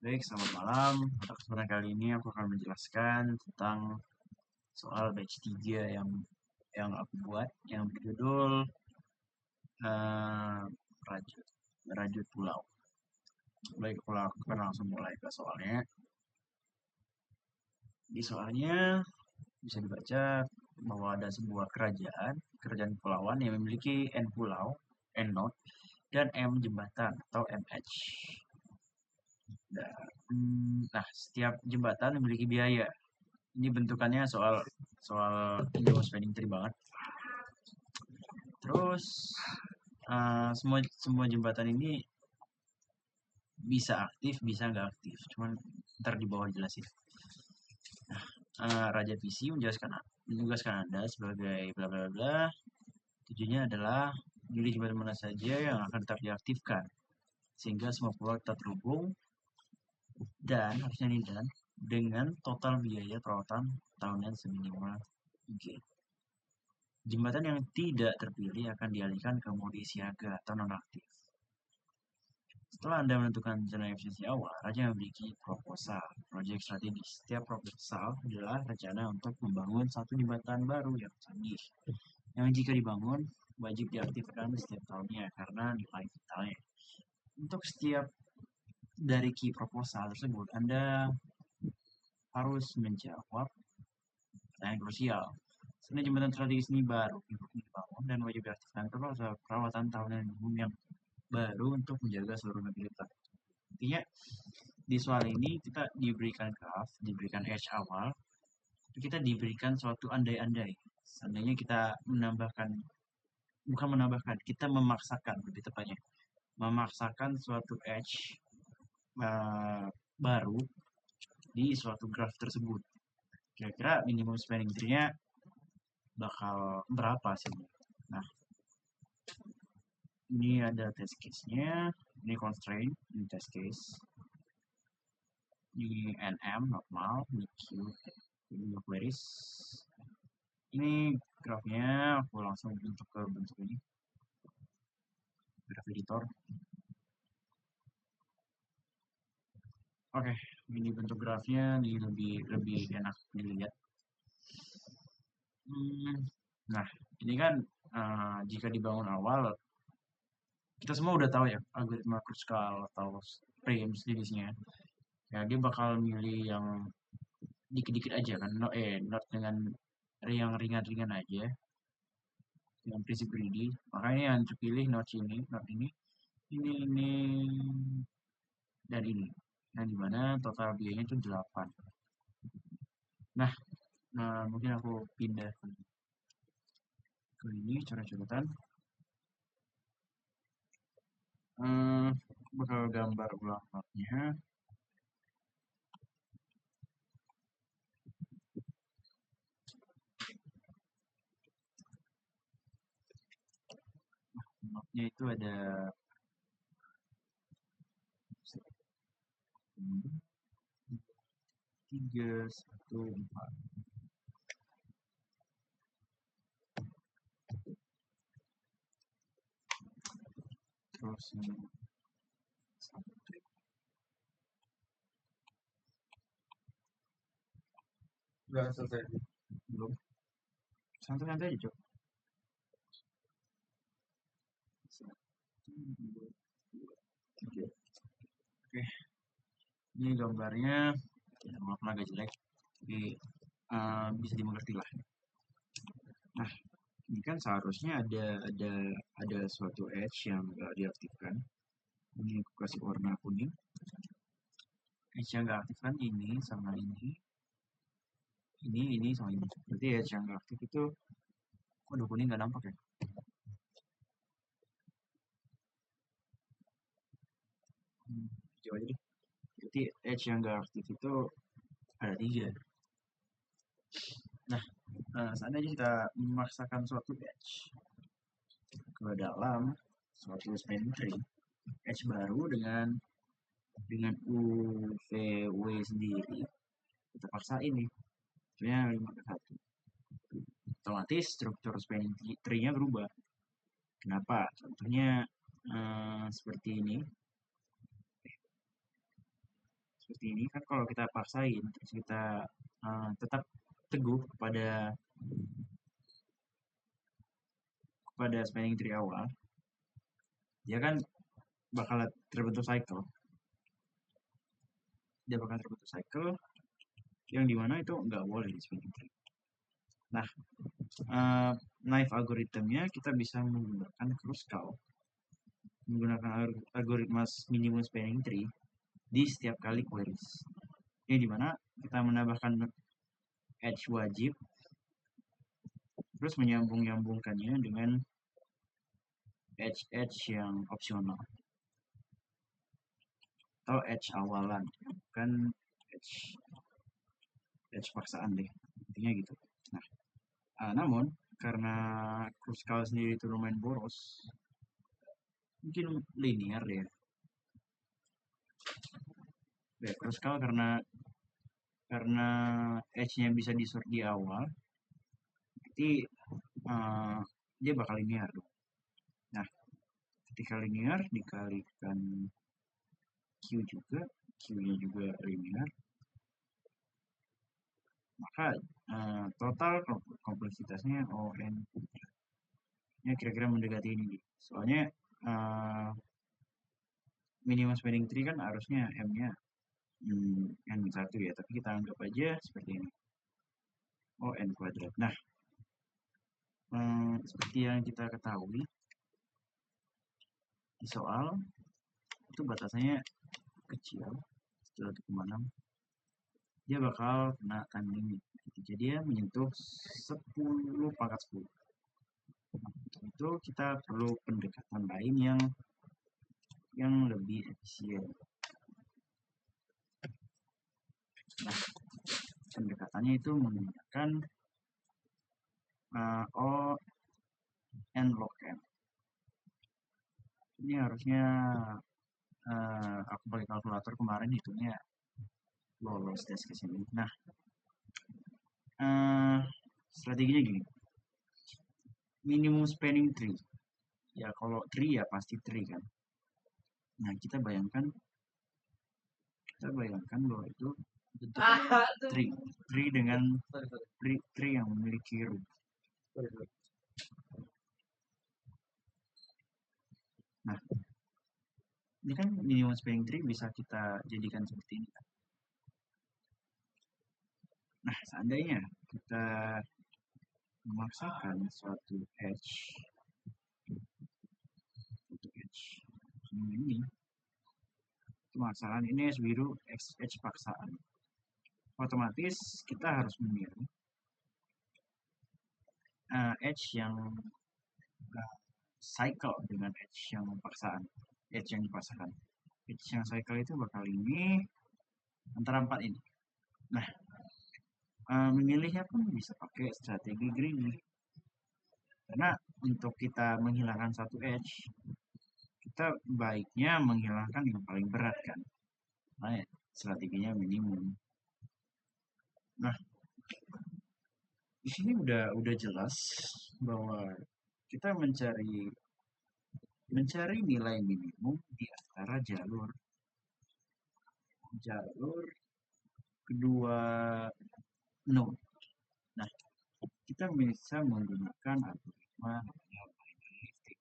Baik, selamat malam. Pada kesempatan kali ini aku akan menjelaskan tentang soal batch 3 yang aku buat yang berjudul eh, Rajut, Rajut Pulau. Baik, aku akan langsung mulai ke soalnya. Di soalnya bisa dibaca bahwa ada sebuah kerajaan kepulauan yang memiliki N pulau, N knot, dan M jembatan atau MH. Nah, setiap jembatan memiliki biaya. Ini bentukannya soal soal Indo spending tree banget. Terus semua semua jembatan ini bisa aktif, bisa nggak aktif. Cuman ntar di bawah jelasin. Raja PC menugaskan Anda sebagai bla bla bla. Tujuannya adalah pilih jembatan mana saja yang akan tetap diaktifkan sehingga semua pulau tetap terhubung dan harusnya ini dan dengan total biaya perawatan tahunan seminimal G. Jembatan yang tidak terpilih akan dialihkan ke mode siaga atau nonaktif. Setelah Anda menentukan rencana efisiensi awal, Raja memiliki proposal, proyek strategis. Setiap proposal adalah rencana untuk membangun satu jembatan baru yang canggih, yang jika dibangun wajib diaktifkan setiap tahunnya karena nilai vitalnya. Untuk setiap dari key proposal tersebut, Anda harus menjawab pertanyaan krusial. Sebenarnya jembatan strategis ini baru dibangun dan wajib diaktifkan terus perawatan tahunan yang baru untuk menjaga seluruh mobilitas. Intinya di soal ini kita diberikan graf, diberikan edge awal, kita diberikan suatu andai-andai. Seandainya kita menambahkan, bukan menambahkan, kita memaksakan lebih tepatnya, memaksakan suatu edge baru di suatu graf tersebut. Kira-kira minimum spending tree-nya bakal berapa sih? Nah, ini ada test case-nya, ini constraint, ini test case, ini NM normal, ini Q, ini queries. Ini grafnya aku langsung bentuk ke bentuk ini, graf editor. Oke, ini bentuk grafnya, ini lebih enak dilihat. Nah, ini kan jika dibangun awal, kita semua udah tahu ya algoritma Kruskal atau Prim's jenisnya. Ya, dia bakal milih yang dikit-dikit aja kan, not dengan yang ringan-ringan aja, dengan prinsip greedy. Makanya yang terpilih not ini, dan ini. Nah, dimana total biayanya itu 8. Nah, mungkin aku pindah ke ini coret-coretan. Bakal gambar ulang mapnya. Mapnya itu ada 3, 1, 4. Terus ini Udah selesai. belum. Santai-santai aja, Cok. Oke, ini gambarnya ya, maaf agak jelek, tapi bisa dimengerti lah. Nah, ini kan seharusnya ada suatu edge yang nggak diaktifkan. Ini aku kasih warna kuning. Edge yang nggak aktifkan ini sama ini sama ini. Berarti edge yang nggak aktif itu, kok kuning nggak nampak ya? Coba aja deh. Berarti edge yang nggak aktif itu ada 3. Nah, seandainya kita memaksakan suatu edge ke dalam suatu spanning tree, edge baru dengan UVW sendiri, kita paksa ini, sebenarnya 5 ke 1. Otomatis struktur spanning tree-nya berubah. Kenapa? Contohnya seperti ini. seperti ini kan, kalau kita paksain terus kita tetap teguh kepada spanning tree awal, dia kan bakal terbentuk cycle. Dia bakal terbentuk cycle yang dimana itu nggak boleh di spanning tree. Nah, naive algoritmnya kita bisa menggunakan Kruskal, menggunakan algoritma minimum spanning tree di setiap kali queries. Ini dimana kita menambahkan edge wajib, terus menyambung-nyambungkannya dengan edge yang opsional atau edge awalan, kan edge paksaan deh, intinya gitu. Nah, namun karena Kruskal sendiri itu lumayan boros, mungkin linear deh ya. Kruskal karena edge-nya bisa di-sort di awal, berarti dia bakal linear dong. Nah, ketika linear dikalikan Q-nya juga linear, maka total kompleksitasnya ON nya kira-kira mendekati ini. Soalnya minimum spanning tree kan harusnya M-nya N1 ya, tapi kita anggap aja seperti ini. N kuadrat. Nah, seperti yang kita ketahui di soal itu batasannya kecil, 1,6, dia bakal kena time limit ketika dia menyentuh 10 pangkat 10. Itu kita perlu pendekatan lain yang lebih efisien. Nah, pendekatannya itu menggunakan O n log n. Ini harusnya aku pakai kalkulator kemarin hitungnya lolos tes ke sini. Nah, strateginya gini, minimum spanning tree ya, kalau tree ya pasti tree kan. Nah, kita bayangkan bahwa itu bentuk tree dengan tree yang memiliki root. Nah, ini kan minimum spanning tree bisa kita jadikan seperti ini kan. Nah, seandainya kita memaksakan suatu edge ini, pemaksaan ini S biru, edge paksaan, otomatis kita harus memilih edge yang cycle dengan edge yang paksaan, edge yang dipaksakan. Edge yang cycle itu bakal ini antara 4 ini. Nah, memilihnya pun bisa pakai strategi greedy, karena untuk kita menghilangkan satu edge, kita baiknya menghilangkan yang paling berat kan. Nah, strateginya minimum. Nah, di sini udah jelas bahwa kita mencari nilai minimum di antara jalur kedua node. Nah, kita bisa menggunakan algoritma binary lifting.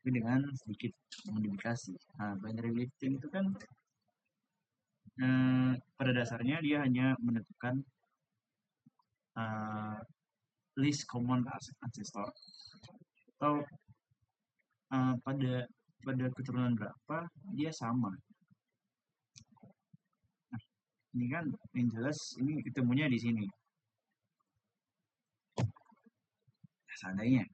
Tapi dengan sedikit modifikasi. Nah, binary lifting itu kan pada dasarnya dia hanya menentukan least common ancestor, atau pada keturunan berapa dia sama. Nah, ini kan yang jelas ini ketemunya di sini. Nah, seandainya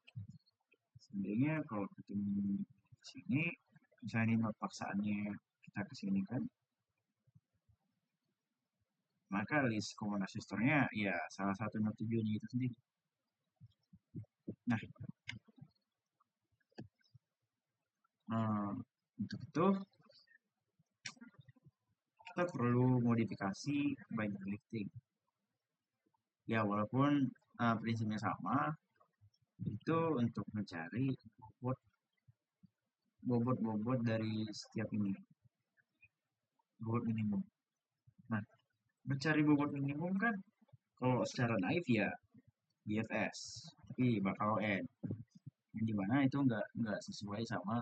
kalau ketemu di sini, misalnya ini paksaannya kita ke sini kan, maka list common ancestornya ya salah satu node tujuannya itu sendiri. Nah, untuk itu kita perlu modifikasi binary lifting. Ya, walaupun prinsipnya sama, itu untuk mencari bobot bobot dari setiap ini, bobot minimum. Nah, mencari bobot minimum kan kalau secara naif ya BFS, tapi bakal N. Yang dimana itu nggak sesuai sama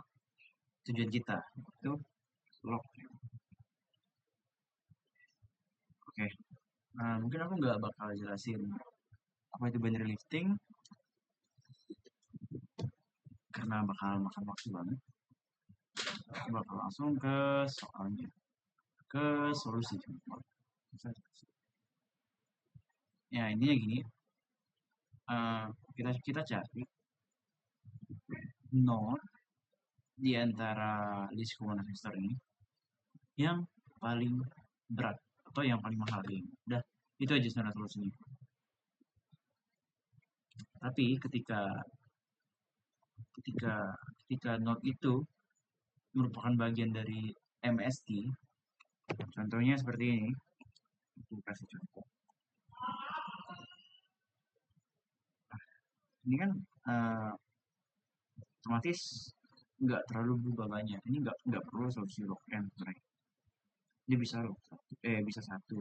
tujuan kita. Itu log. Oke. Nah, mungkin aku nggak bakal jelasin apa itu binary lifting karena bakal makan waktu banget. Aku bakal langsung ke soalnya, ke solusi. Ya intinya gini, eh, kita kita cari node di antara list common ancestor ini yang paling berat atau yang paling mahal ini. Udah, itu aja sebenarnya solusinya. Tapi ketika ketika ketika node itu merupakan bagian dari MST, contohnya seperti ini. Aku kasih contoh. Ini kan otomatis nggak terlalu berubah banyak. Ini nggak perlu solusi log n sebenarnya. Dia bisa log bisa satu.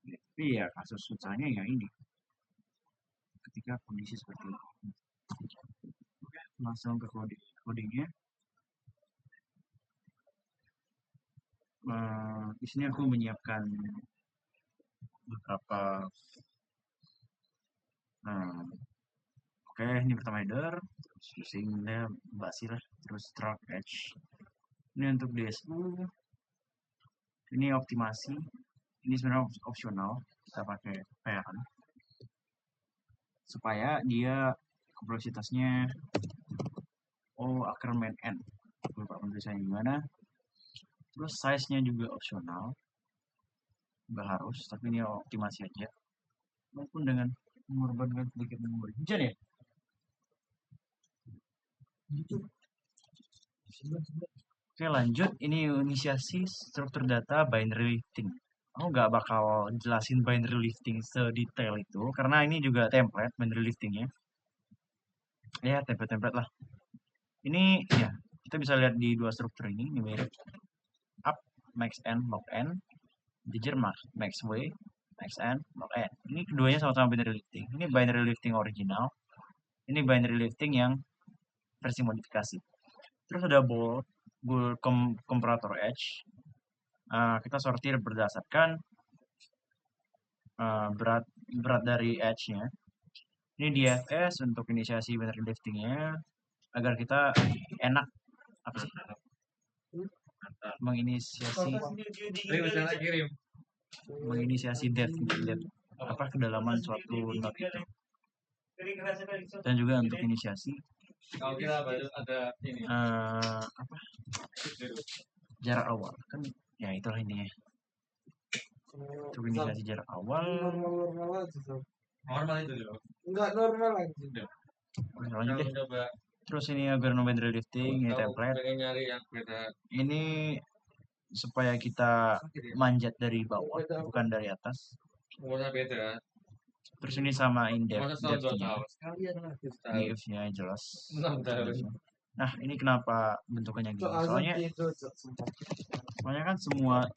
Tapi ya kasus susahnya ya ini. Ketika kondisi seperti ini. Oke, langsung ke codingnya. Di sini aku menyiapkan beberapa oke, ini pertama header, terus usingnya basi lah, terus struct edge. Ini untuk DSU, ini optimasi, ini sebenarnya opsional, kita pakai pairan supaya dia kompleksitasnya Ackermann N. Lupa penulisannya gimana. Terus size-nya juga opsional, nggak harus, tapi ini optimasi aja. Maupun dengan mengorbankan sedikit memori. Hujan ya? Oke lanjut, ini inisiasi struktur data binary lifting. Aku nggak bakal jelasin binary lifting sedetail itu, karena ini juga template binary liftingnya. Ya, template-template lah. Ini ya, kita bisa lihat di dua struktur ini mirip. Up, max n, log n, integer max w, max n, log n. Ini keduanya sama-sama binary lifting. Ini binary lifting original. Ini binary lifting yang versi modifikasi. Terus ada bool comparator edge. Kita sortir berdasarkan berat dari edge-nya. Ini DFS untuk inisiasi binary lifting-nya agar kita enak apa sih? Menginisiasi depth apa kedalaman suatu node itu. Dan juga untuk inisiasi apa jarak awal kan ya itulah intinya. Untuk inisiasi jarak awal normal itu loh. Enggak normal lagi. Lanjut deh. Terus ini agar no binary lifting, ini template. Ini supaya kita manjat dari bawah, bukan dari atas. Beda. Terus ini sama depth-nya. If-nya jelas. Nah, ini kenapa bentukannya gini? Soalnya kan semua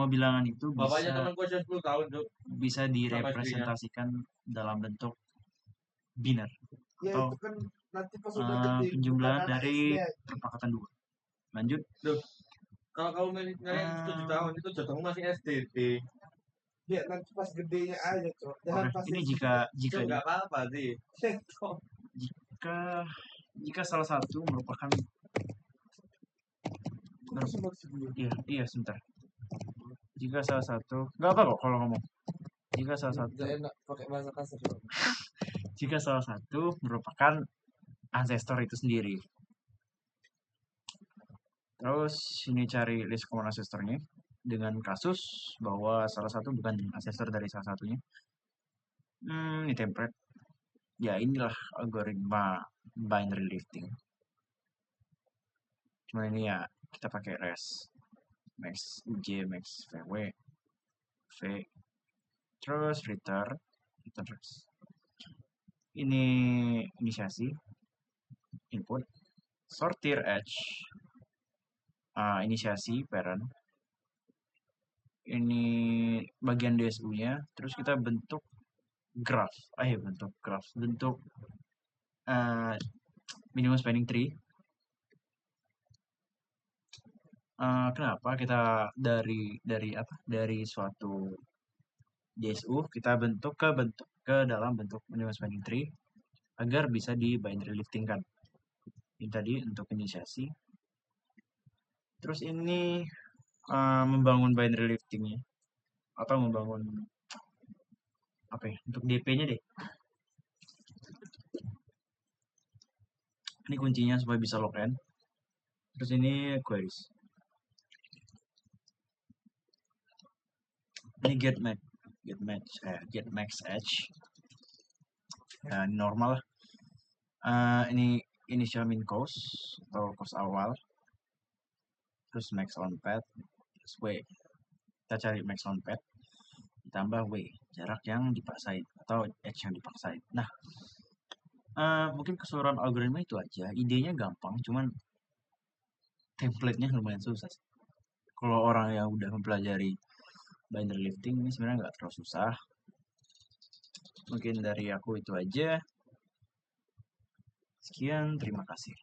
bilangan itu bisa direpresentasikan dalam bentuk biner atau penjumlahan dari perpakatan dua. Lanjut. Kalau kamu nyari 7 tahun itu jodohmu masih SD. Ya nanti pas gedenya aja tuh. Ini jika nggak apa-apa sih. Jika salah satu merupakan iya sebentar. Jika salah satu nggak apa kok kalau ngomong. Jika salah satu enak pakai bahasa kasar. Jika salah satu merupakan ancestor itu sendiri. Terus ini cari list common ancestornya dengan kasus bahwa salah satu bukan ancestor dari salah satunya. Ini template. Ya inilah algoritma binary lifting. Cuma ini ya kita pakai res max uj max vw v terus return res. Ini inisiasi, input, sortir edge, inisiasi parent, ini bagian DSU-nya, terus kita bentuk graph, bentuk uh, minimum spanning tree. Kenapa kita dari suatu DSU kita bentuk ke dalam bentuk minimum spanning tree agar bisa di binary lifting kan. Ini tadi untuk inisiasi. Terus ini membangun binary liftingnya atau membangun apa ya untuk DP-nya deh. Ini kuncinya supaya bisa login. Terus ini queries. Ini get max edge. Ya, ini normal lah. Ini initial min cost atau cost awal. Terus max on pad, terus w. Kita cari max on pad ditambah w, jarak yang dipaksain atau edge yang dipaksain. Nah, mungkin keseluruhan algoritma itu aja. Idenya gampang, cuman template-nya lumayan susah. Kalau orang yang udah mempelajari binary lifting ini sebenarnya nggak terlalu susah. Mungkin dari aku itu aja. Sekian, terima kasih.